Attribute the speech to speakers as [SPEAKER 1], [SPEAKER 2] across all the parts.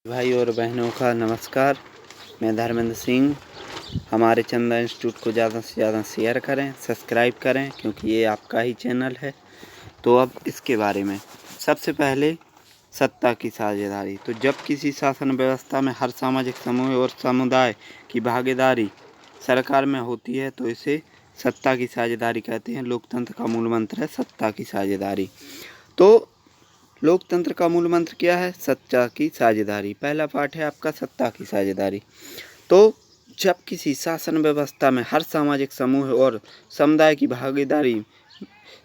[SPEAKER 1] भाई और बहनों का नमस्कार। मैं धर्मेंद्र सिंह। हमारे चंदा इंस्टीट्यूट को ज़्यादा से ज़्यादा शेयर करें, सब्सक्राइब करें, क्योंकि ये आपका ही चैनल है। तो अब इसके बारे में सबसे पहले सत्ता की साझेदारी। तो जब किसी शासन व्यवस्था में हर सामाजिक समूह और समुदाय की भागीदारी सरकार में होती है तो इसे सत्ता की साझेदारी कहते हैं। लोकतंत्र का मूल मंत्र है सत्ता की साझेदारी। तो लोकतंत्र का मूल मंत्र क्या है? सत्ता की साझेदारी। पहला पाठ है आपका सत्ता की साझेदारी। तो जब किसी शासन व्यवस्था में हर सामाजिक समूह और समुदाय की भागीदारी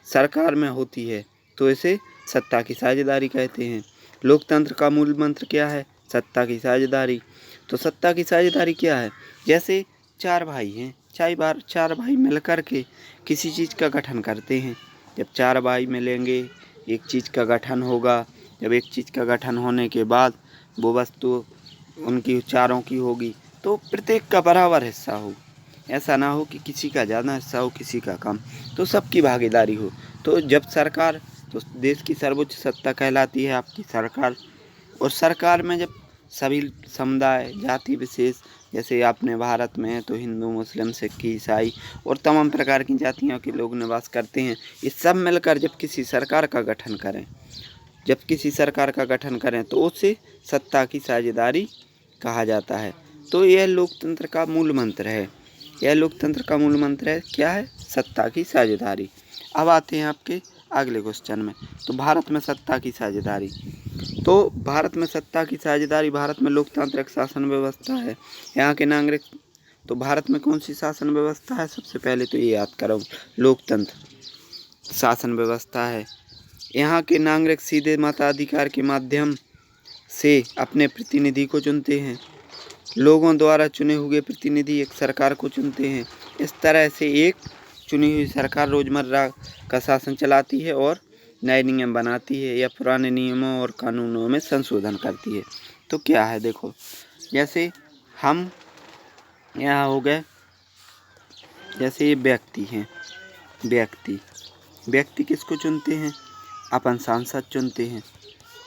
[SPEAKER 1] सरकार में होती है तो इसे सत्ता की साझेदारी कहते हैं। लोकतंत्र का मूल मंत्र क्या है? सत्ता की साझेदारी। तो सत्ता की साझेदारी क्या है? जैसे चार भाई हैं, चार भाई मिलकर के किसी चीज़ का गठन करते हैं। जब चार भाई मिलेंगे एक चीज़ का गठन होगा। जब एक चीज़ का गठन होने के बाद वो वस्तु उनकी चारों की होगी तो प्रत्येक का बराबर हिस्सा हो। ऐसा ना हो कि किसी का ज़्यादा हिस्सा हो किसी का कम, तो सबकी भागीदारी हो। तो जब सरकार, तो देश की सर्वोच्च सत्ता कहलाती है आपकी सरकार। और सरकार में जब सभी समुदाय जाति विशेष, जैसे आपने भारत में है तो हिंदू मुस्लिम सिख ईसाई और तमाम प्रकार की जातियों के लोग निवास करते हैं, ये सब मिलकर जब किसी सरकार का गठन करें तो उसे सत्ता की साझेदारी कहा जाता है। तो यह लोकतंत्र का मूल मंत्र है। क्या है? सत्ता की साझेदारी। अब आते हैं आपके अगले क्वेश्चन में। तो भारत में सत्ता की साझेदारी। भारत में लोकतांत्रिक शासन व्यवस्था है। यहाँ के नागरिक, तो भारत में कौन सी शासन व्यवस्था है? सबसे पहले तो ये याद करो, लोकतंत्र शासन व्यवस्था है। यहाँ के नागरिक सीधे मताधिकार के माध्यम से अपने प्रतिनिधि को चुनते हैं। लोगों द्वारा चुने हुए प्रतिनिधि एक सरकार को चुनते हैं। इस तरह से एक चुनी हुई सरकार रोजमर्रा का शासन चलाती है और नए नियम बनाती है या पुराने नियमों और कानूनों में संशोधन करती है। तो क्या है देखो, जैसे हम यहाँ हो गए, जैसे ये व्यक्ति हैं, व्यक्ति किसको चुनते हैं? अपन सांसद चुनते हैं।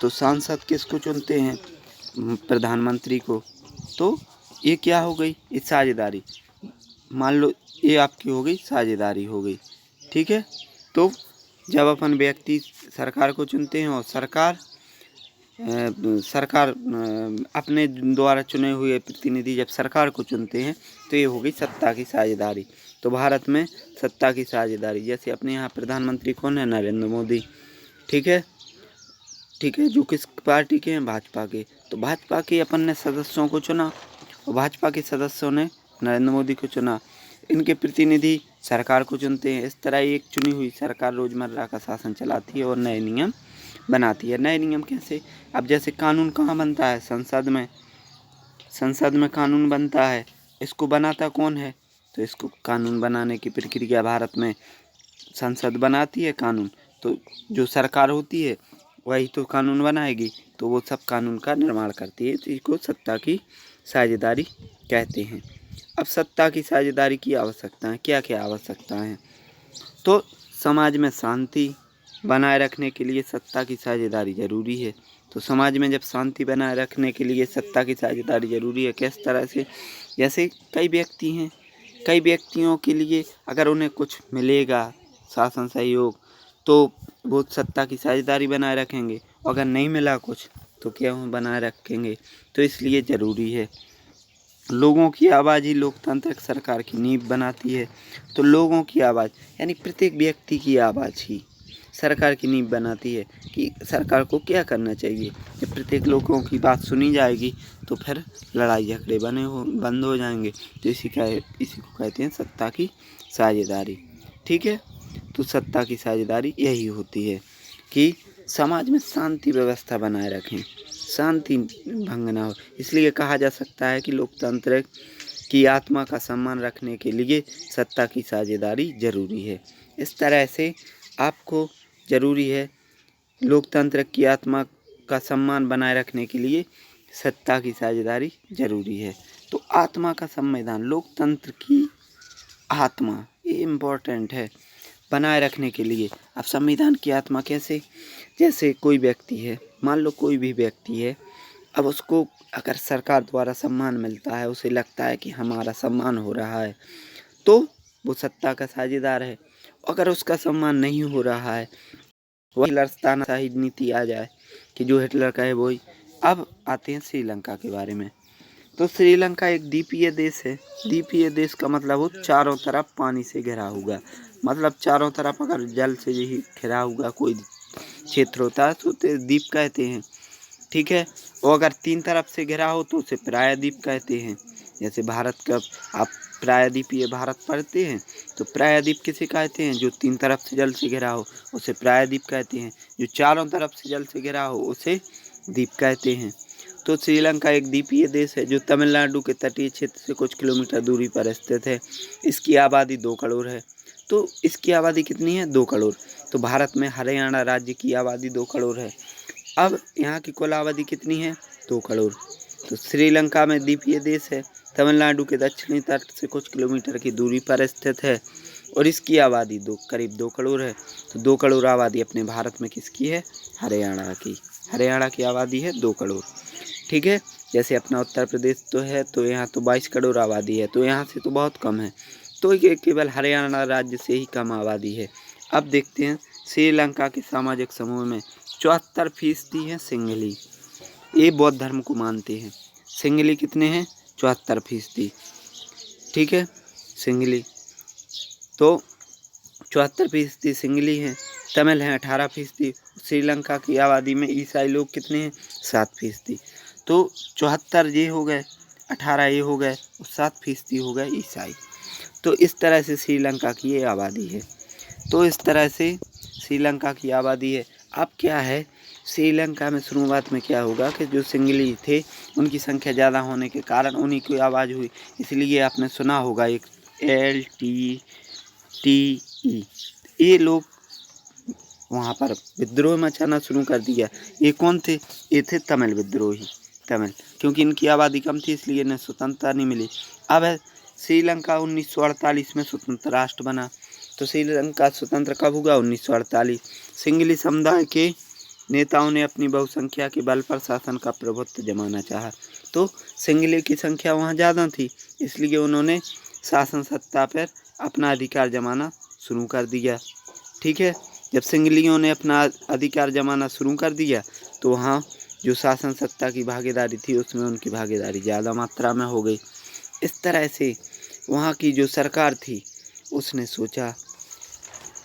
[SPEAKER 1] तो सांसद किसको चुनते हैं? प्रधानमंत्री को। तो ये क्या हो गई? ये साझेदारी। मान लो ये आपकी हो गई, साझेदारी हो गई, ठीक है। तो जब अपन व्यक्ति सरकार को चुनते हैं और सरकार अपने द्वारा चुने हुए प्रतिनिधि जब सरकार को चुनते हैं तो ये हो गई सत्ता की साझेदारी। तो भारत में सत्ता की साझेदारी, जैसे अपने यहाँ प्रधानमंत्री कौन है? नरेंद्र मोदी, ठीक है। जो किस पार्टी के हैं? भाजपा के। तो भाजपा के अपन ने सदस्यों को चुना और भाजपा के सदस्यों ने नरेंद्र मोदी को चुना। इनके प्रतिनिधि सरकार को चुनते हैं। इस तरह एक चुनी हुई सरकार रोजमर्रा का शासन चलाती है और नए नियम बनाती है। नए नियम कैसे? अब जैसे कानून कहाँ बनता है? संसद में कानून बनता है। इसको बनाता कौन है? तो इसको कानून बनाने की प्रक्रिया भारत में संसद बनाती है कानून। तो जो सरकार होती है वही तो कानून बनाएगी, तो वो सब कानून का निर्माण करती है। तो इसको सत्ता की साझेदारी कहते हैं। अब सत्ता की साझेदारी की आवश्यकताएं क्या क्या आवश्यकताएं हैं? तो समाज में शांति बनाए रखने के लिए सत्ता की साझेदारी जरूरी है। तो समाज में जब शांति बनाए रखने के लिए सत्ता की साझेदारी जरूरी है, किस तरह से? जैसे कई व्यक्तियों के लिए अगर उन्हें कुछ मिलेगा शासन सहयोग तो वो सत्ता की साझेदारी बनाए रखेंगे, और अगर नहीं मिला कुछ तो क्या वो बनाए रखेंगे? तो इसलिए ज़रूरी है। लोगों की आवाज़ ही लोकतांत्रिक सरकार की नींव बनाती है। तो लोगों की आवाज़ यानी प्रत्येक व्यक्ति की आवाज़ ही सरकार की नींव बनाती है कि सरकार को क्या करना चाहिए। जब प्रत्येक लोगों की बात सुनी जाएगी तो फिर लड़ाई झगड़े बंद हो जाएंगे। तो इसी को कहते हैं सत्ता की साझेदारी, ठीक है। तो सत्ता की साझेदारी यही होती है कि समाज में शांति व्यवस्था बनाए रखें, शांति भंग ना हो। इसलिए कहा जा सकता है कि लोकतंत्र की आत्मा का सम्मान रखने के लिए सत्ता की साझेदारी जरूरी है। इस तरह से आपको ज़रूरी है लोकतंत्र की आत्मा का सम्मान बनाए रखने के लिए सत्ता की साझेदारी जरूरी है। तो आत्मा का संविधान, लोकतंत्र की आत्मा, ये इम्पोर्टेंट है बनाए रखने के लिए। अब संविधान की आत्मा कैसे? जैसे कोई व्यक्ति है, मान लो कोई भी व्यक्ति है, अब उसको अगर सरकार द्वारा सम्मान मिलता है, उसे लगता है कि हमारा सम्मान हो रहा है, तो वो सत्ता का साझेदार है। अगर उसका सम्मान नहीं हो रहा है, वही हिटलरस्तानाशाही नीति आ जाए कि जो हिटलर कहे वही। अब आते हैं श्रीलंका के बारे में। तो श्रीलंका एक द्वीपीय देश है। द्वीपीय देश का मतलब हो चारों तरफ पानी से घिरा हुआ, मतलब चारों तरफ अगर जल से ही घिरा हुआ कोई क्षेत्र होता है तो उसे द्वीप कहते हैं। ठीक है, और अगर तीन तरफ से घिरा हो तो उसे प्रायद्वीप कहते हैं। जैसे भारत का आप प्रायद्वीपीय भारत पढ़ते हैं, तो प्रायद्वीप किसे कहते हैं? जो तीन तरफ से जल से घिरा हो उसे प्रायद्वीप कहते हैं, जो चारों तरफ से जल से घिरा हो उसे द्वीप कहते हैं। तो श्रीलंका एक द्वीपीय देश है जो तमिलनाडु के तटीय क्षेत्र से कुछ किलोमीटर दूरी पर स्थित है। इसकी आबादी 2 करोड़ है। तो इसकी आबादी कितनी है? 2 करोड़। तो भारत में हरियाणा राज्य की आबादी 2 करोड़ है। अब यहाँ की कुल आबादी कितनी है? 2 करोड़। तो श्रीलंका में द्वीपीय देश है, तमिलनाडु के दक्षिणी तट से कुछ किलोमीटर की दूरी पर स्थित है और इसकी आबादी करीब 2 करोड़ है। तो 2 करोड़ आबादी अपने भारत में किसकी है? हरियाणा की। हरियाणा की आबादी है 2 करोड़। ठीक है, जैसे अपना उत्तर प्रदेश तो है, तो यहाँ तो 22 करोड़ आबादी है, तो यहाँ से तो बहुत कम है। तो ये केवल हरियाणा राज्य से ही कम आबादी है। अब देखते हैं श्रीलंका के सामाजिक समूह में 74% है सिंहली। ये बौद्ध धर्म को मानते हैं। सिंहली कितने हैं? 74%। ठीक है, सिंहली तो 74% सिंहली हैं। तमिल हैं 18%। श्रीलंका की आबादी में ईसाई लोग कितने हैं? 7%। तो 74 ये हो गए, 18 ये हो गए और 7% हो गए ईसाई। तो इस तरह से श्रीलंका की ये आबादी है। तो इस तरह से श्रीलंका की आबादी है। अब क्या है, श्रीलंका में शुरुआत में क्या होगा कि जो सिंहली थे उनकी संख्या ज़्यादा होने के कारण उन्हीं की आवाज़ हुई, इसलिए आपने सुना होगा एक LTTE। ये लोग वहाँ पर विद्रोह मचाना शुरू कर दिया। ये कौन थे? ये थे तमिल विद्रोही। तमिल, क्योंकि इनकी आबादी कम थी इसलिए इन्हें स्वतंत्रता नहीं मिली। अब श्रीलंका 1948 में स्वतंत्र राष्ट्र बना। तो श्रीलंका स्वतंत्र कब हुआ? 1948। सिंहली समुदाय के नेताओं ने अपनी बहुसंख्या के बल पर शासन का प्रभुत्व जमाना चाहा। तो सिंहली की संख्या वहाँ ज़्यादा थी, इसलिए उन्होंने शासन सत्ता पर अपना अधिकार जमाना शुरू कर दिया। ठीक है, जब सिंहलियों ने अपना अधिकार जमाना शुरू कर दिया तो वहाँ जो शासन सत्ता की भागीदारी थी उसमें उनकी भागीदारी ज़्यादा मात्रा में हो गई। इस तरह से वहाँ की जो सरकार थी उसने सोचा,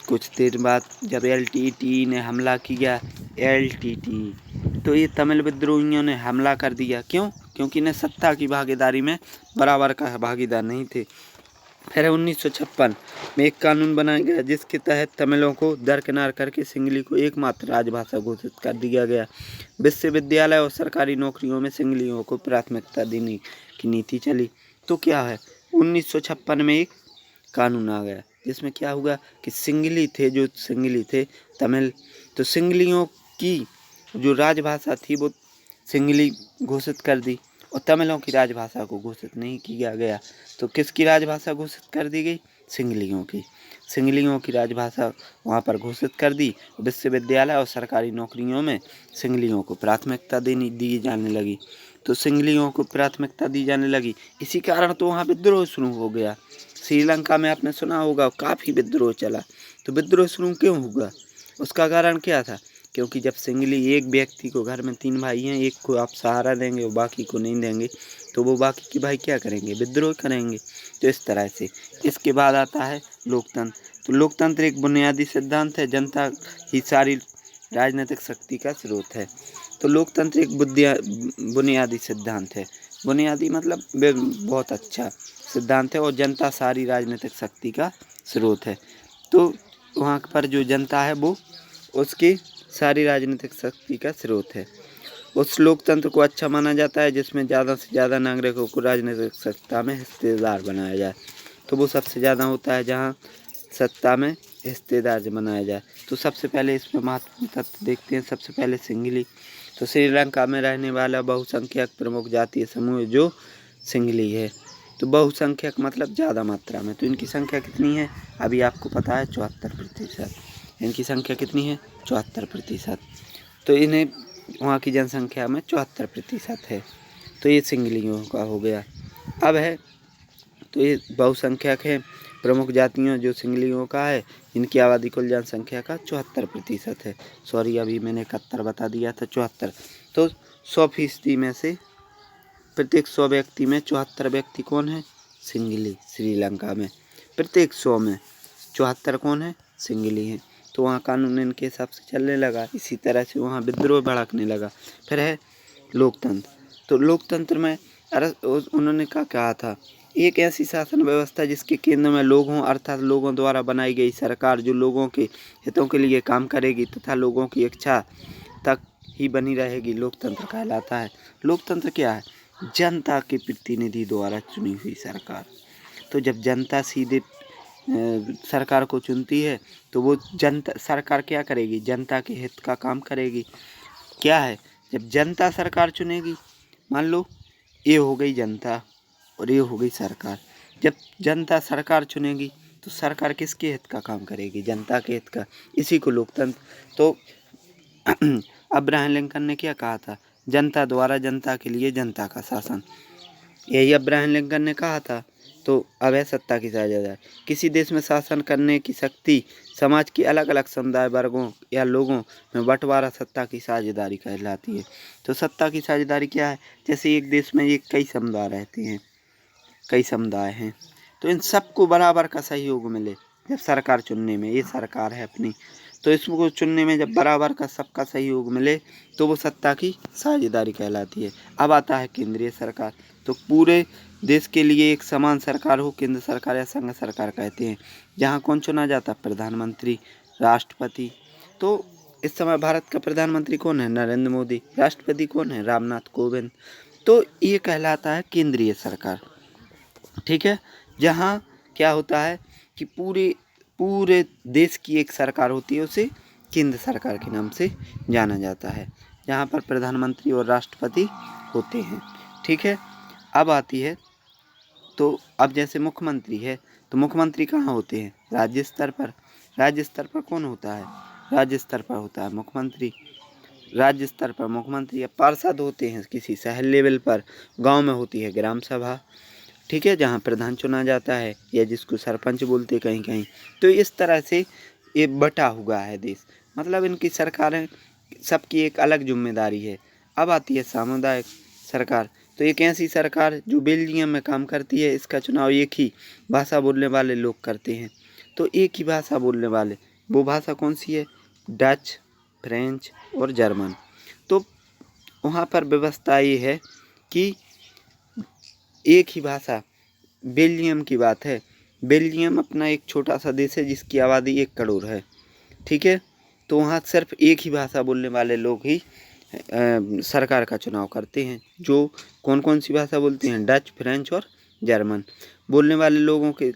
[SPEAKER 1] कुछ देर बाद जब LTTE ने हमला किया, LTTE, तो ये तमिल विद्रोहियों ने हमला कर दिया। क्यों? क्योंकि इन्हें सत्ता की भागीदारी में बराबर का भागीदार नहीं थे। फिर 1956 में एक कानून बनाया गया जिसके तहत तमिलों को दरकिनार करके सिंहली को एकमात्र राजभाषा घोषित कर दिया गया। विश्वविद्यालय और सरकारी नौकरियों में सिंहलियों को प्राथमिकता देने की नीति चली। तो क्या है, 1956 में एक कानून आ गया जिसमें क्या हुआ कि सिंहली थे तमिल, तो सिंहलियों की जो राजभाषा थी वो सिंहली घोषित कर दी और तमिलों की राजभाषा को घोषित नहीं किया गया। तो किसकी राजभाषा घोषित कर दी गई? सिंहलियों की। सिंहलियों की राजभाषा वहाँ पर घोषित कर दी। विश्वविद्यालय और सरकारी नौकरियों में सिंहलियों को प्राथमिकता दी जाने लगी। तो सिंहलियों को प्राथमिकता दी जाने लगी, इसी कारण तो वहाँ विद्रोह शुरू हो गया। श्रीलंका में आपने सुना होगा काफ़ी विद्रोह चला। तो विद्रोह शुरू क्यों हुआ? उसका कारण क्या था? क्योंकि जब सिंहली एक व्यक्ति को, घर में 3 भाई हैं, एक को आप सहारा देंगे और बाकी को नहीं देंगे, तो वो बाकी के भाई क्या करेंगे? विद्रोह करेंगे। तो इस तरह से इसके बाद आता है लोकतंत्र। तो लोकतंत्र एक बुनियादी सिद्धांत है, जनता ही सारी राजनीतिक शक्ति का स्रोत है। तो लोकतंत्र एक बुनियादी सिद्धांत है। बुनियादी मतलब बहुत अच्छा सिद्धांत है और जनता सारी राजनीतिक शक्ति का स्रोत है। तो वहाँ पर जो जनता है वो उसकी सारी राजनीतिक शक्ति का स्रोत है। उस लोकतंत्र को अच्छा माना जाता है जिसमें ज़्यादा से ज़्यादा नागरिकों को राजनीतिक सत्ता में हिस्सेदार बनाया जाए। तो वो सबसे ज़्यादा होता है जहाँ सत्ता में हिस्सेदार बनाया जाए। तो सबसे पहले इसमें महत्वपूर्ण तथ्य देखते हैं। सबसे पहले सिंहली। तो श्रीलंका में रहने वाला बहुसंख्यक प्रमुख जातीय समूह जो सिंहली है। तो बहुसंख्यक मतलब ज़्यादा मात्रा में। तो इनकी संख्या कितनी है? अभी आपको पता है 74%। इनकी संख्या कितनी है? 74%। तो इन्हें वहाँ की जनसंख्या में 74% है। तो ये सिंगलियों का हो गया। अब है तो ये बहुसंख्यक है, प्रमुख जातियों जो सिंगलियों का है, इनकी आबादी कुल जनसंख्या का 74% है। सॉरी, अभी मैंने 71 बता दिया था, 74। तो 100% में से प्रत्येक 100 व्यक्ति में 74 व्यक्ति कौन है? सिंगली। श्रीलंका में प्रत्येक 100 में 74 कौन है? सिंगली हैं। तो वहाँ कानून इनके हिसाब से चलने लगा। इसी तरह से वहाँ विद्रोह भड़कने लगा। फिर है लोकतंत्र। तो लोकतंत्र में उन्होंने क्या कहा था? एक ऐसी शासन व्यवस्था जिसके केंद्र में लोग हों, अर्थात लोगों द्वारा बनाई गई सरकार जो लोगों के हितों के लिए काम करेगी तथा लोगों की इच्छा तक ही बनी रहेगी, लोकतंत्र कहलाता है। लोकतंत्र क्या है? जनता के प्रतिनिधि द्वारा चुनी हुई सरकार। तो जब जनता सीधे सरकार को चुनती है तो वो जनता सरकार क्या करेगी? जनता के हित का काम करेगी। क्या है? जब जनता सरकार चुनेगी, मान लो ये हो गई जनता और ये हो गई सरकार। जब जनता सरकार चुनेगी तो सरकार किसके हित का काम करेगी? जनता के हित का। इसी को लोकतंत्र। तो अब्राहम लिंकन ने क्या कहा था? जनता द्वारा जनता के लिए जनता का शासन। यही अब्राहम लिंकन ने कहा था। तो अब है सत्ता की साझेदारी। किसी देश में शासन करने की शक्ति समाज के अलग अलग समुदाय वर्गों या लोगों में बंटवारा सत्ता की साझेदारी कहलाती है। तो सत्ता की साझेदारी क्या है? जैसे एक देश में एक कई समुदाय रहते हैं, कई समुदाय हैं, तो इन सबको बराबर का सहयोग मिले जब सरकार चुनने में, ये सरकार है अपनी, तो इसको चुनने में जब बराबर का सबका सहयोग मिले तो वो सत्ता की साझेदारी कहलाती है। अब आता है केंद्रीय सरकार। तो पूरे देश के लिए एक समान सरकार हो, केंद्र सरकार या संघ सरकार कहते हैं। जहाँ कौन चुना जाता? प्रधानमंत्री, राष्ट्रपति। तो इस समय भारत का प्रधानमंत्री कौन है? नरेंद्र मोदी। राष्ट्रपति कौन है? रामनाथ कोविंद। तो ये कहलाता है केंद्रीय सरकार। ठीक है। जहाँ क्या होता है कि पूरे देश की एक सरकार होती है, उसे केंद्र सरकार के नाम से जाना जाता है, जहाँ पर प्रधानमंत्री और राष्ट्रपति होते हैं। ठीक है। अब आती है तो अब जैसे मुख्यमंत्री है, तो मुख्यमंत्री कहाँ होते हैं? राज्य स्तर पर। राज्य स्तर पर कौन होता है? राज्य स्तर पर होता है मुख्यमंत्री। राज्य स्तर पर मुख्यमंत्री या पार्षद होते हैं किसी शहर लेवल पर। गांव में होती है ग्राम सभा। ठीक है, जहाँ प्रधान चुना जाता है या जिसको सरपंच बोलते कहीं कहीं। तो इस तरह से ये बटा हुआ है देश। मतलब इनकी सरकारें सबकी एक अलग जिम्मेदारी है। अब आती है सामुदायिक सरकार। तो एक ऐसी सरकार जो बेल्जियम में काम करती है, इसका चुनाव एक ही भाषा बोलने वाले लोग करते हैं। तो एक ही भाषा बोलने वाले, वो भाषा कौन सी है? डच, फ्रेंच और जर्मन। तो वहाँ पर व्यवस्था ये है कि एक ही भाषा। बेल्जियम की बात है। बेल्जियम अपना एक छोटा सा देश है जिसकी आबादी 1 करोड़ है। ठीक है। तो वहाँ सिर्फ एक ही भाषा बोलने वाले लोग ही सरकार का चुनाव करते हैं। जो कौन कौन सी भाषा बोलते हैं? डच, फ्रेंच और जर्मन बोलने वाले लोगों के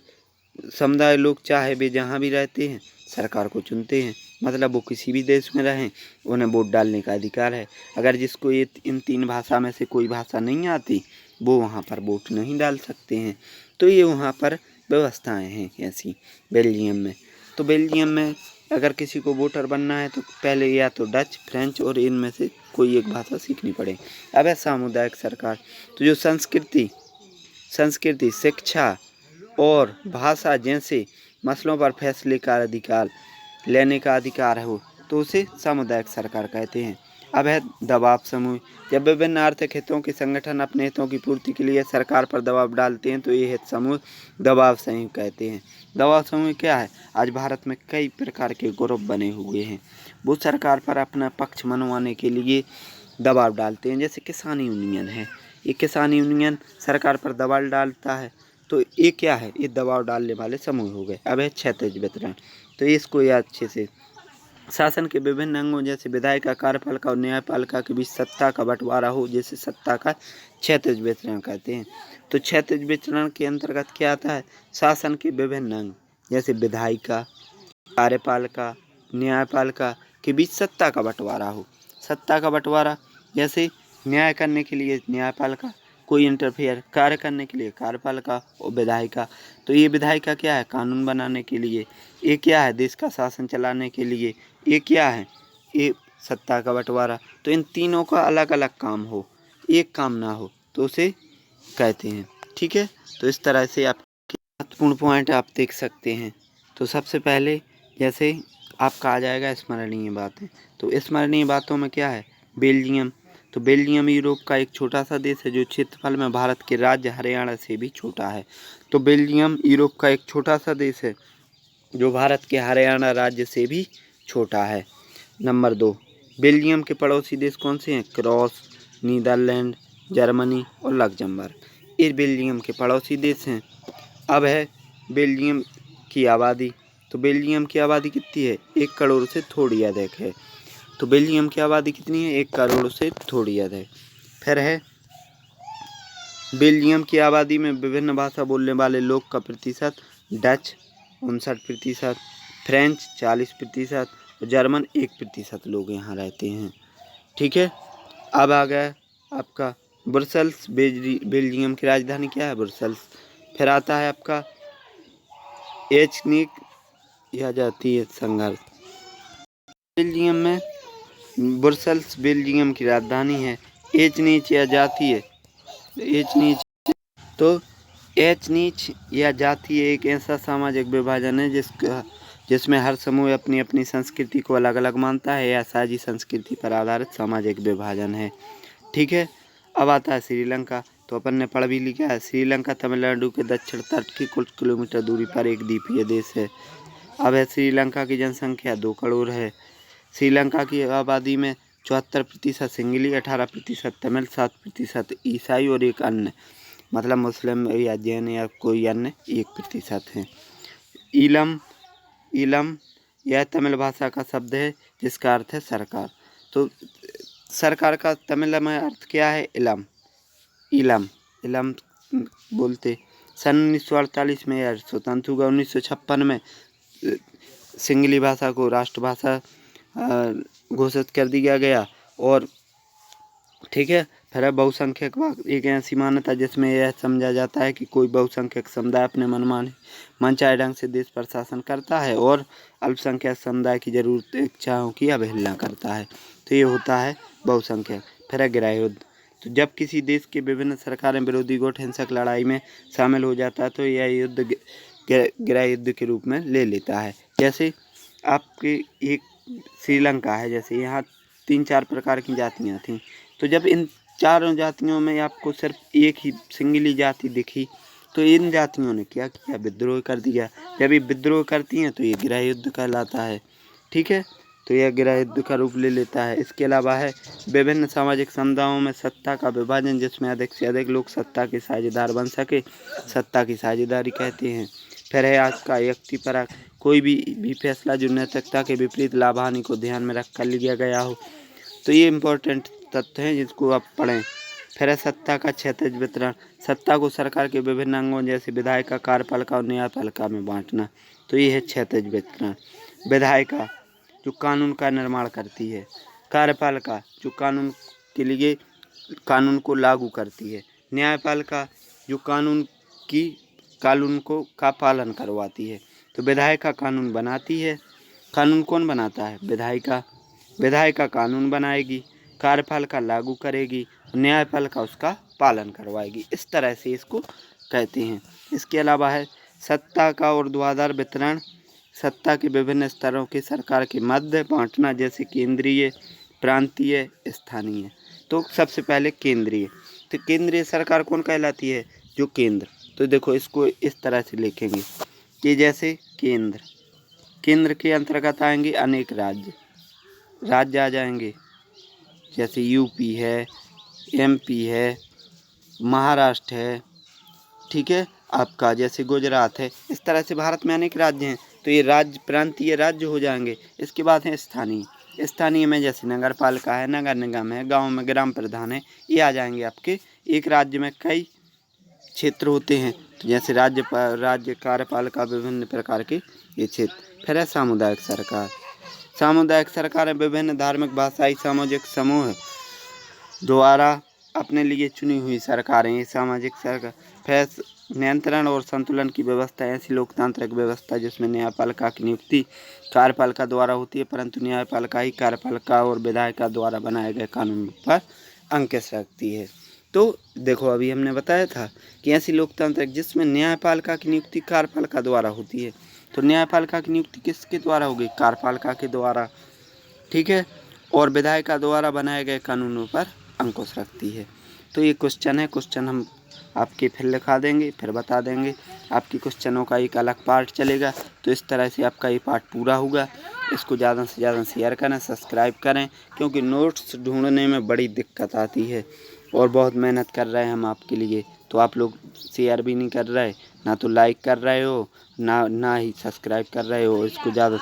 [SPEAKER 1] समुदाय लोग, चाहे वे जहाँ भी रहते हैं, सरकार को चुनते हैं। मतलब वो किसी भी देश में रहें, उन्हें वोट डालने का अधिकार है। अगर जिसको ये इन 3 भाषा में से कोई भाषा नहीं आती, वो वहाँ पर वोट नहीं डाल सकते हैं। तो ये वहाँ पर व्यवस्थाएं हैं ऐसी बेल्जियम में। तो बेल्जियम में अगर किसी को वोटर बनना है तो पहले या तो डच, फ्रेंच और इनमें से कोई एक भाषा सीखनी पड़े। अब है सामुदायिक सरकार। तो जो संस्कृति, शिक्षा और भाषा जैसे मसलों पर फैसले का अधिकार लेने का अधिकार हो, तो उसे सामुदायिक सरकार कहते हैं। अब है दबाव समूह। जब विभिन्न आर्थिक हितों के संगठन अपने हितों की पूर्ति के लिए सरकार पर दबाव डालते हैं, तो ये हित समूह दबाव समूह कहते हैं। दबाव समूह क्या है? आज भारत में कई प्रकार के ग्रुप बने हुए हैं। वो सरकार पर अपना पक्ष मनवाने के लिए दबाव डालते हैं। जैसे किसान यूनियन है, ये किसान यूनियन सरकार पर दबाव डालता है। तो ये क्या है? ये दबाव डालने वाले समूह हो गए। अब है क्षैतिज वितरण। तो इसको ये अच्छे से शासन के विभिन्न अंगों जैसे विधायिका, कार्यपालिका और न्यायपालिका के बीच सत्ता का बंटवारा हो, जैसे सत्ता का क्षैतिज वितरण कहते हैं। तो क्षैतिज वितरण के अंतर्गत क्या आता है? शासन के विभिन्न अंग जैसे विधायिका, कार्यपालिका, न्यायपालिका के बीच सत्ता का बंटवारा हो। सत्ता का बंटवारा जैसे न्याय करने के लिए न्यायपालिका, कोई इंटरफेयर कार्य करने के लिए कार्यपालिका और विधायिका। तो ये विधायिका क्या है? कानून बनाने के लिए। ये क्या है? देश का शासन चलाने के लिए। ये क्या है? ये सत्ता का बंटवारा, तो इन तीनों का अलग अलग काम हो, एक काम ना हो, तो उसे कहते हैं। ठीक है, तो इस तरह से आप महत्वपूर्ण पॉइंट आप देख सकते हैं। तो सबसे पहले जैसे आपका आ जाएगा स्मरणीय बातें, तो स्मरणीय बातों में क्या है, बेल्जियम। तो बेल्जियम यूरोप का एक छोटा सा देश है जो क्षेत्रफल में भारत के राज्य हरियाणा से भी छोटा है। तो बेल्जियम यूरोप का एक छोटा सा देश है जो भारत के हरियाणा राज्य से भी छोटा है। नंबर 2, बेल्जियम के पड़ोसी देश कौन से हैं, क्रॉस, नीदरलैंड, जर्मनी और लक्जमबर्ग। ये बेल्जियम के पड़ोसी देश हैं। अब है बेल्जियम की आबादी। तो बेल्जियम की आबादी कितनी है, 1 करोड़ से थोड़ी अधिक है। तो बेल्जियम की आबादी कितनी है, 1 करोड़ से थोड़ी अधिक। फिर है बेल्जियम की आबादी में विभिन्न भाषा बोलने वाले लोग का प्रतिशत, डच 59%, फ्रेंच 40% और जर्मन 1% लोग यहाँ रहते हैं। ठीक है, अब आ गया आपका ब्रुसेल्स। बेल्जियम की राजधानी क्या है, ब्रुसेल्स। फिर आता है आपका एचनिक या जातीय संघर्ष। बेल्जियम में ब्रुसेल्स बेल्जियम की राजधानी है। एचनीच या जातीय, एचनीच, तो एचनीच या जातीय एक ऐसा सामाजिक विभाजन है जिसमें हर समूह अपनी अपनी संस्कृति को अलग अलग मानता है या साझी संस्कृति पर आधारित सामाजिक विभाजन है। ठीक है, अब आता है श्रीलंका। तो अपन ने पढ़ भी लिखा है, श्रीलंका तमिलनाडु के दक्षिण तट की कुछ किलोमीटर दूरी पर एक द्वीपीय देश है। अब है श्रीलंका की जनसंख्या 2 करोड़ है। श्रीलंका की आबादी में 74% सिंगली, 18% तमिल, 7% ईसाई और एक अन्य मतलब मुस्लिम या जैन या कोई अन्य 1% है। इलम यह तमिल भाषा का शब्द है जिसका अर्थ है सरकार। तो सरकार का तमिल में अर्थ क्या है, इलम। इलम बोलते। सन 1948 में यह स्वतंत्र हुआ। 1956 में सिंगली भाषा को राष्ट्रभाषा घोषित कर दिया गया। और ठीक है, फिर बहुसंख्यक एक ऐसी मान्यता जिसमें यह समझा जाता है कि कोई बहुसंख्यक समुदाय अपने मनचाहे ढंग से देश पर शासन करता है और अल्पसंख्यक समुदाय की जरूरत इच्छाओं की अवहेलना करता है। तो ये होता है बहुसंख्यक। फिर गृह युद्ध। तो जब किसी देश के विभिन्न सरकारें विरोधी गुट हिंसक लड़ाई में शामिल हो जाता है तो यह युद्ध गृह युद्ध के रूप में ले लेता है। जैसे आपके एक श्रीलंका है, जैसे यहाँ 3-4 प्रकार की जातियाँ थीं। तो जब इन चारों जातियों में आपको सिर्फ एक ही सिंगली जाति दिखी तो इन जातियों ने क्या किया, विद्रोह कर दिया। जब ये विद्रोह करती हैं तो ये गृह युद्ध कहलाता है। ठीक है, तो यह गृह युद्ध का रूप ले लेता है। इसके अलावा है विभिन्न सामाजिक समुदायों में सत्ता का विभाजन जिसमें अधिक से अधिक लोग सत्ता के साझेदार बन सके, सत्ता की साझेदारी कहते हैं। फिर है आज का व्यक्तिपरक, कोई भी फैसला जो नैतिकता के विपरीत लाभ हानि को ध्यान में रख कर लिया गया हो। तो ये इम्पोर्टेंट तथ्य हैं जिसको आप पढ़ें। फिर है सत्ता का क्षैतिज वितरण। सत्ता को सरकार के विभिन्न अंगों जैसे विधायिका, कार्यपालिका और न्यायपालिका में बांटना। तो ये है क्षैतिज वितरण। विधायिका जो कानून का निर्माण करती है, कार्यपालिका जो कानून के लिए कानून को लागू करती है, न्यायपालिका जो कानून का पालन करवाती है। तो विधायिका कानून बनाती है। कानून कौन बनाता है, विधायिका कानून बनाएगी, कार्यपालिका लागू करेगी, न्यायपालिका उसका पालन करवाएगी। इस तरह से इसको कहते हैं। इसके अलावा है सत्ता का ऊर्ध्वाधर वितरण। सत्ता के विभिन्न स्तरों के सरकार के मध्य बांटना, जैसे केंद्रीय, प्रांतीय, स्थानीय। तो सबसे पहले केंद्रीय। तो केंद्रीय सरकार कौन कहलाती है, जो केंद्र। तो देखो इसको इस तरह से लिखेंगे कि जैसे केंद्र के अंतर्गत आएंगे अनेक राज्य आ जाएंगे, जैसे यूपी है, एमपी है, महाराष्ट्र है। ठीक है, आपका जैसे गुजरात है। इस तरह से भारत में अनेक राज्य हैं। तो ये राज्य प्रांतीय राज्य हो जाएंगे। इसके बाद है स्थानीय में जैसे नगर पालिका है, नगर निगम है, गांव में ग्राम प्रधान है, ये आ जाएंगे आपके। एक राज्य में कई क्षेत्र होते हैं, तो जैसे राज्य कार्यपालिका विभिन्न प्रकार के ये क्षेत्र। फिर है सामुदायिक सरकार। विभिन्न धार्मिक, भाषाई, सामाजिक समूह द्वारा अपने लिए चुनी हुई सरकारें, ये सामाजिक सरकार फैस नियंत्रण और संतुलन की व्यवस्था ऐसी लोकतांत्रिक व्यवस्था जिसमें न्यायपालिका की नियुक्ति कार्यपालिका द्वारा होती है, परंतु न्यायपालिका ही कार्यपालिका और विधायिका द्वारा बनाए गए कानून पर अंकुश रखती है। तो देखो अभी हमने बताया था कि ऐसी लोकतांत्रिक जिसमें न्यायपालिका की नियुक्ति कार्यपालिका द्वारा होती है, तो न्यायपालिका की नियुक्ति किसके द्वारा होगी? कार्यपालिका के द्वारा, ठीक है, और विधायिका द्वारा बनाए गए कानूनों पर अंकुश रखती है। तो ये क्वेश्चन है, क्वेश्चन हम आपके फिर लिखा देंगे, फिर बता देंगे। आपकी क्वेश्चनों का एक अलग पार्ट चलेगा। तो इस तरह से आपका ये पार्ट पूरा होगा। इसको ज़्यादा से ज़्यादा शेयर करें, सब्सक्राइब करें, क्योंकि नोट्स ढूंढने में बड़ी दिक्कत आती है और बहुत मेहनत कर रहे हैं हम आपके लिए। तो आप लोग शेयर भी नहीं कर रहे, ना तो लाइक कर रहे हो, ना ही सब्सक्राइब कर रहे हो। इसको ज़्यादा